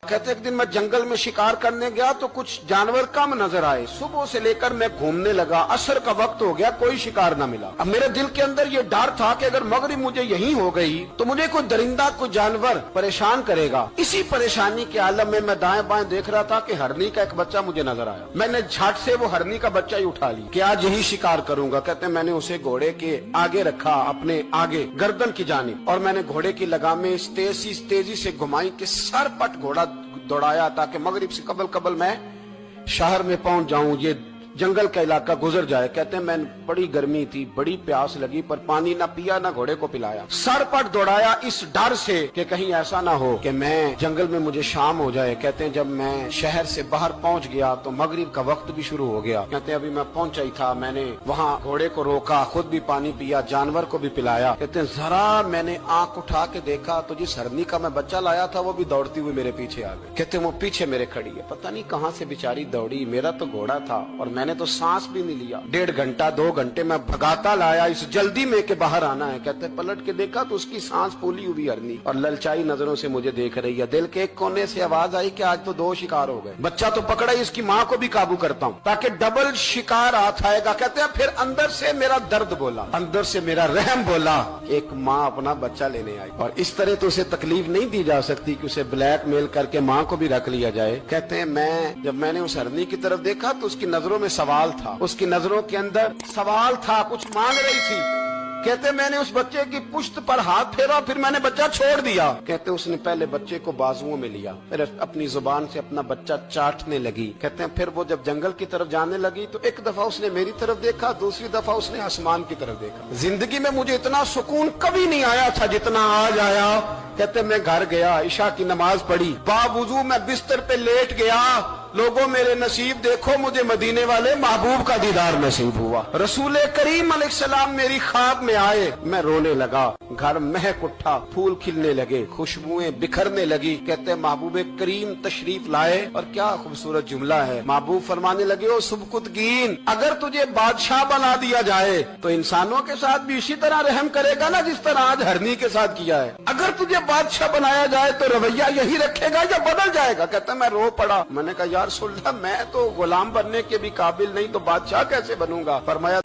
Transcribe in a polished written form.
कहते एक दिन मैं जंगल में शिकार करने गया तो कुछ जानवर कम नजर आए। सुबह से लेकर मैं घूमने लगा, असर का वक्त हो गया, कोई शिकार न मिला। अब मेरे दिल के अंदर ये डर था कि अगर मगरिब मुझे यहीं हो गई तो मुझे कोई दरिंदा, कोई जानवर परेशान करेगा। इसी परेशानी के आलम में मैं दाएं बाएं देख रहा था कि हरनी का एक बच्चा मुझे नजर आया। मैंने झट से वो हरनी का बच्चा ही उठा ली कि आज यही शिकार करूंगा। कहते मैंने उसे घोड़े के आगे रखा, अपने आगे गर्दन की जानिब, और मैंने घोड़े की लगामें इस तेजी से घुमाई कि सर पट घोड़ा दौड़ाया ताकि मगरिब से कबल मैं शहर में पहुंच जाऊं, ये जंगल का इलाका गुजर जाए। कहते हैं मैं बड़ी गर्मी थी, बड़ी प्यास लगी, पर पानी ना पिया ना घोड़े को पिलाया। सर पट दौड़ाया इस डर से कि कहीं ऐसा ना हो कि मैं जंगल में मुझे शाम हो जाए। कहते हैं जब मैं शहर से बाहर पहुंच गया तो मगरिब का वक्त भी शुरू हो गया। कहते हैं अभी मैं पहुंचा ही था, मैंने वहाँ घोड़े को रोका, खुद भी पानी पिया, जानवर को भी पिलाया। कहते हैं जरा मैंने आंख उठा के देखा तो जिस हरनी का मैं बच्चा लाया था वो भी दौड़ती हुई मेरे पीछे आ गई। कहते हैं वो पीछे मेरे खड़ी है, पता नहीं कहाँ से बेचारी दौड़ी, मेरा तो घोड़ा था और मैंने तो सांस भी नहीं लिया। 1.5 घंटा 2 घंटे मैं भगाता लाया इस जल्दी में के बाहर आना है। कहते पलट के देखा तो उसकी सांस फूली हुई हरनी और ललचाई नजरों से मुझे देख रही है। दिल के एक कोने से आवाज आई कि आज तो 2 शिकार हो गए। बच्चा तो पकड़ा ही, इसकी माँ को भी काबू करता हूँ ताकि डबल शिकार हाथ आएगा। कहते हैं फिर अंदर से मेरा दर्द बोला, अंदर से मेरा रहम बोला। एक माँ अपना बच्चा लेने आई और इस तरह तो उसे तकलीफ नहीं दी जा सकती कि उसे ब्लैकमेल करके माँ को भी रख लिया जाए। कहते हैं जब मैंने उस हरनी की तरफ देखा तो उसकी नजरों में सवाल था, उसकी नजरों के अंदर सवाल था, कुछ मांग रही थी। कहते मैंने उस बच्चे की पुश्त पर हाथ फेरा, फिर मैंने बच्चा छोड़ दिया। कहते उसने पहले बच्चे को बाजुओं में लिया, फिर अपनी जुबान से अपना बच्चा चाटने लगी। कहते हैं फिर वो जब जंगल की तरफ जाने लगी तो एक दफा उसने मेरी तरफ देखा, दूसरी दफा उसने आसमान की तरफ देखा। जिंदगी में मुझे इतना सुकून कभी नहीं आया था जितना आज आया। कहते मैं घर गया, इशा की नमाज पढ़ी, बावजूद मैं बिस्तर पे लेट गया। लोगों मेरे नसीब देखो, मुझे मदीने वाले महबूब का दीदार नसीब हुआ। रसूल करीम अलैहिस्सलाम मेरी ख्वाब में आए, मैं रोने लगा। घर महक उठा, फूल खिलने लगे, खुशबुएं बिखरने लगी। कहते महबूब करीम तशरीफ लाए और क्या खूबसूरत जुमला है। महबूब फरमाने लगे ओ सुबकुतगीन, अगर तुझे बादशाह बना दिया जाए तो इंसानों के साथ भी इसी तरह रहम करेगा ना जिस तरह आज हरनी के साथ किया है। अगर तुझे बादशाह बनाया जाए तो रवैया यही रखेगा या बदल जाएगा। कहता मैं रो पड़ा। मैंने कहा यार सुल्तान, मैं तो गुलाम बनने के भी काबिल नहीं तो बादशाह कैसे बनूंगा। फरमाया